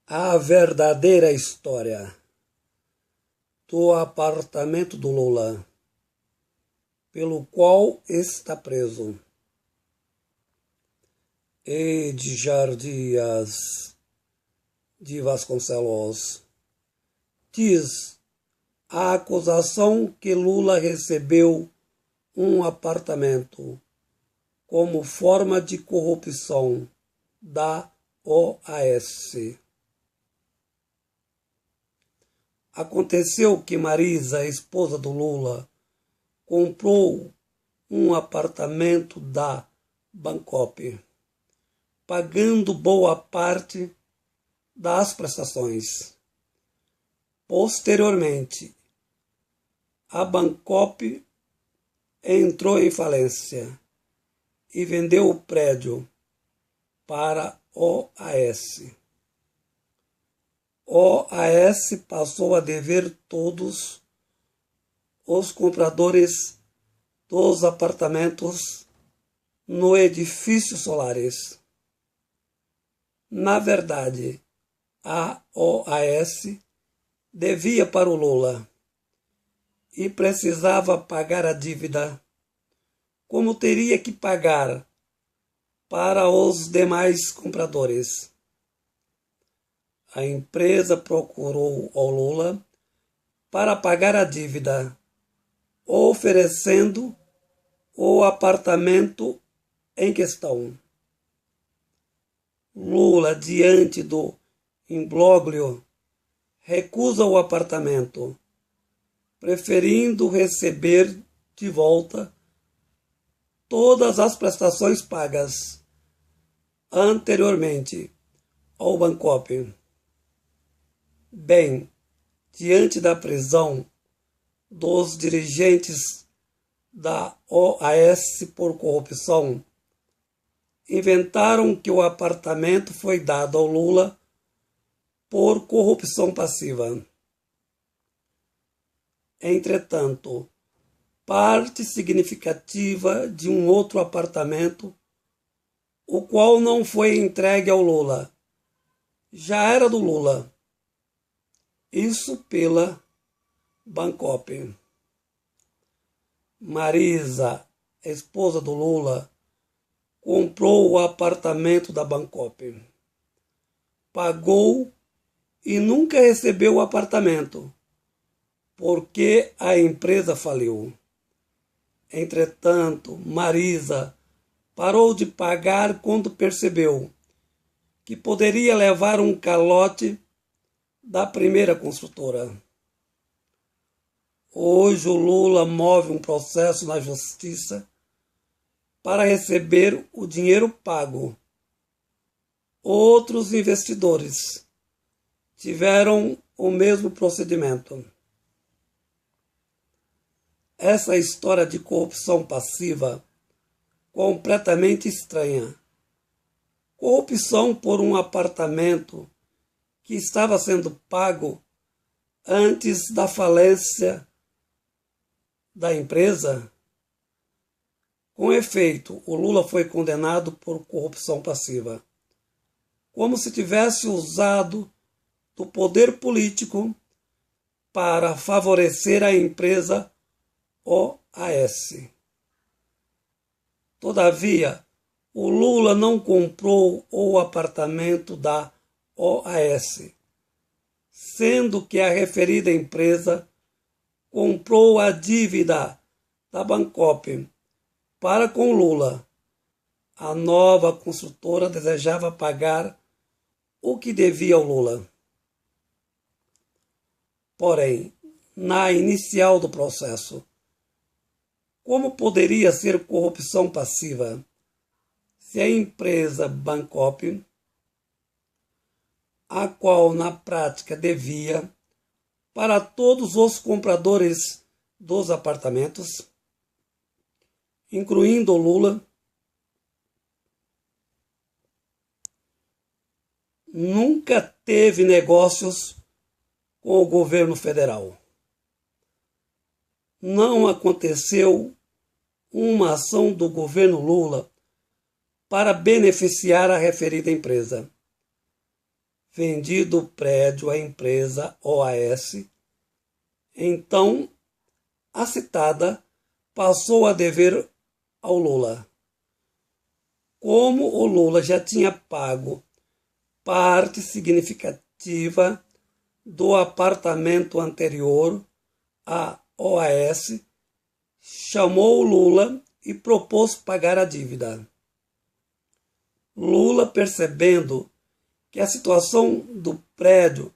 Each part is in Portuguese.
A verdadeira história do apartamento do Lula, pelo qual está preso. Edgar Dias de Vasconcelos diz a acusação que Lula recebeu um apartamento como forma de corrupção da OAS. Aconteceu que Marisa, esposa do Lula, comprou um apartamento da Bancopp, pagando boa parte das prestações. Posteriormente, a Bancopp entrou em falência e vendeu o prédio para OAS. OAS passou a dever todos os compradores dos apartamentos no edifício Solares. Na verdade, a OAS devia para o Lula e precisava pagar a dívida, como teria que pagar para os demais compradores. A empresa procurou ao Lula para pagar a dívida, oferecendo o apartamento em questão. Lula, diante do imbróglio, recusa o apartamento, preferindo receber de volta todas as prestações pagas anteriormente ao Bancopp. Bem, diante da prisão dos dirigentes da OAS por corrupção, inventaram que o apartamento foi dado ao Lula por corrupção passiva. Entretanto, parte significativa de um outro apartamento, o qual não foi entregue ao Lula, já era do Lula. Isso pela Bancopp. Marisa, esposa do Lula, comprou o apartamento da Bancopp, pagou e nunca recebeu o apartamento, porque a empresa faliu. Entretanto, Marisa parou de pagar quando percebeu que poderia levar um calote da primeira construtora. Hoje o Lula move um processo na justiça para receber o dinheiro pago. Outros investidores tiveram o mesmo procedimento. Essa história de corrupção passiva, completamente estranha. Corrupção por um apartamento que estava sendo pago antes da falência da empresa. Com efeito, o Lula foi condenado por corrupção passiva, como se tivesse usado do poder político para favorecer a empresa OAS. Todavia, o Lula não comprou o apartamento da OAS, sendo que a referida empresa comprou a dívida da Bancopp para com Lula. A nova construtora desejava pagar o que devia ao Lula. Porém, na inicial do processo, como poderia ser corrupção passiva se a empresa Bancopp, a qual na prática devia para todos os compradores dos apartamentos, incluindo o Lula, nunca teve negócios com o governo federal? Não aconteceu uma ação do governo Lula para beneficiar a referida empresa. vendido o prédio à empresa OAS, então a citada passou a dever ao Lula. Como o Lula já tinha pago parte significativa do apartamento anterior à OAS, chamou o Lula e propôs pagar a dívida. Lula, percebendo que a situação do prédio,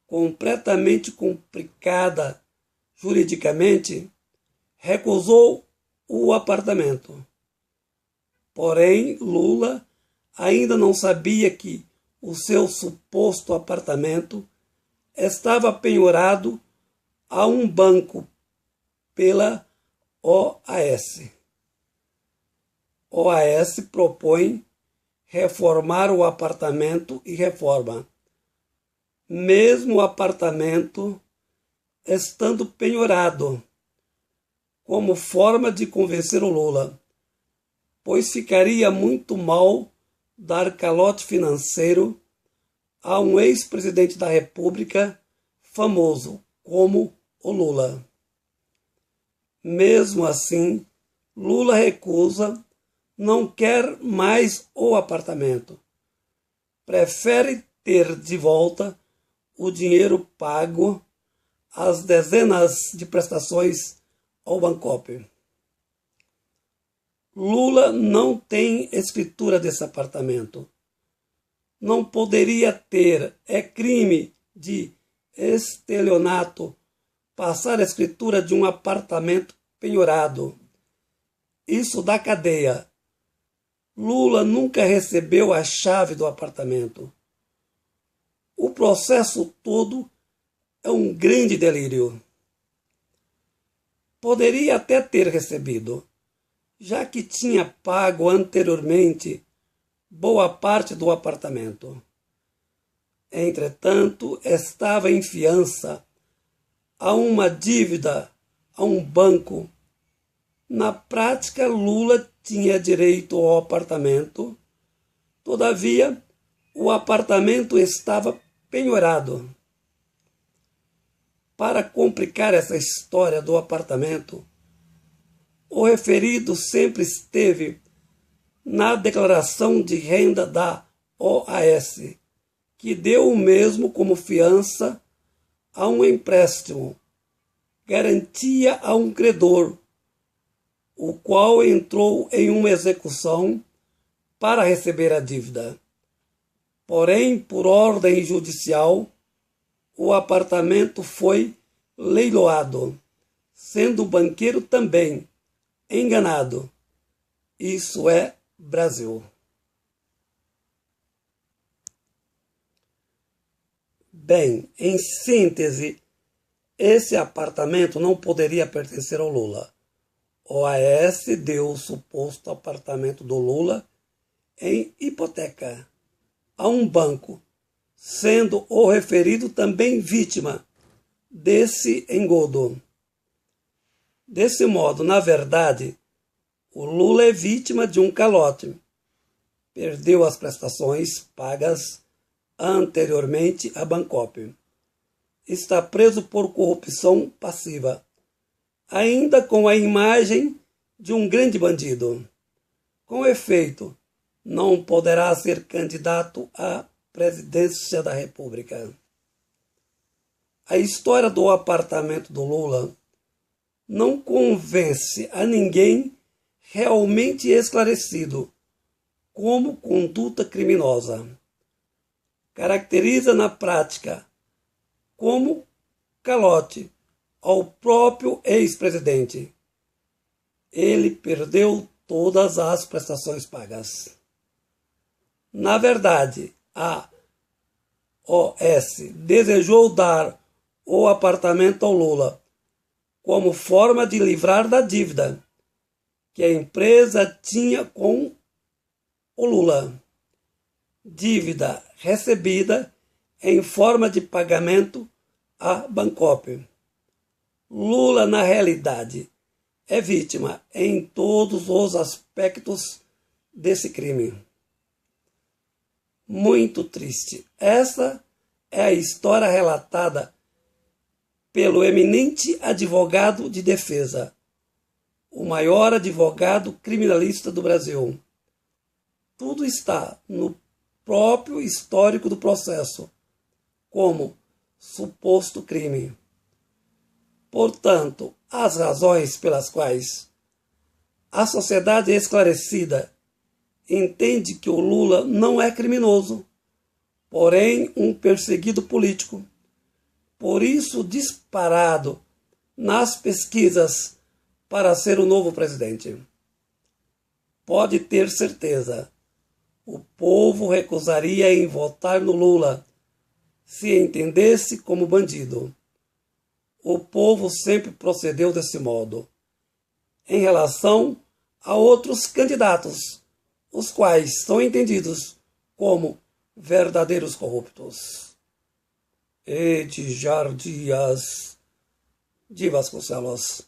completamente complicada juridicamente, recusou o apartamento. Porém, Lula ainda não sabia que o seu suposto apartamento estava penhorado a um banco pela OAS. OAS propõe reformar o apartamento e reforma, mesmo o apartamento estando penhorado, como forma de convencer o Lula, pois ficaria muito mal dar calote financeiro a um ex-presidente da República famoso como o Lula. Mesmo assim, Lula recusa, não quer mais o apartamento. Prefere ter de volta o dinheiro pago, as dezenas de prestações ao Bancopp. Lula não tem escritura desse apartamento. Não poderia ter, é crime de estelionato passar a escritura de um apartamento penhorado. Isso dá cadeia. Lula nunca recebeu a chave do apartamento. O processo todo é um grande delírio. Poderia até ter recebido, já que tinha pago anteriormente boa parte do apartamento. Entretanto, estava em fiança a uma dívida a um banco. Na prática, Lula tinha direito ao apartamento, todavia, o apartamento estava penhorado. Para complicar essa história do apartamento, o referido sempre esteve na declaração de renda da OAS, que deu o mesmo como fiança a um empréstimo, garantia a um credor, o qual entrou em uma execução para receber a dívida. Porém, por ordem judicial, o apartamento foi leiloado, sendo o banqueiro também enganado. Isso é Brasil. Bem, em síntese, esse apartamento não poderia pertencer ao Lula. OAS deu o suposto apartamento do Lula em hipoteca a um banco, sendo o referido também vítima desse engodo. Desse modo, na verdade, o Lula é vítima de um calote. Perdeu as prestações pagas anteriormente a Bancopp. Está preso por corrupção passiva, ainda com a imagem de um grande bandido. Com efeito, não poderá ser candidato à presidência da República. A história do apartamento do Lula não convence a ninguém realmente esclarecido como conduta criminosa. Caracteriza na prática como calote ao próprio ex-presidente. Ele perdeu todas as prestações pagas. Na verdade, a OAS desejou dar o apartamento ao Lula como forma de livrar da dívida que a empresa tinha com o Lula. Dívida recebida em forma de pagamento a Bancopp. Lula, na realidade, é vítima em todos os aspectos desse crime. muito triste. Essa é a história relatada pelo eminente advogado de defesa, o maior advogado criminalista do Brasil. Tudo está no próprio histórico do processo, como suposto crime. Portanto, as razões pelas quais a sociedade esclarecida entende que o Lula não é criminoso, porém um perseguido político, por isso disparado nas pesquisas para ser o novo presidente. Pode ter certeza, o povo recusaria em votar no Lula se entendesse como bandido. O povo sempre procedeu desse modo em relação a outros candidatos, os quais são entendidos como verdadeiros corruptos. Edjar Dias de Vasconcelos.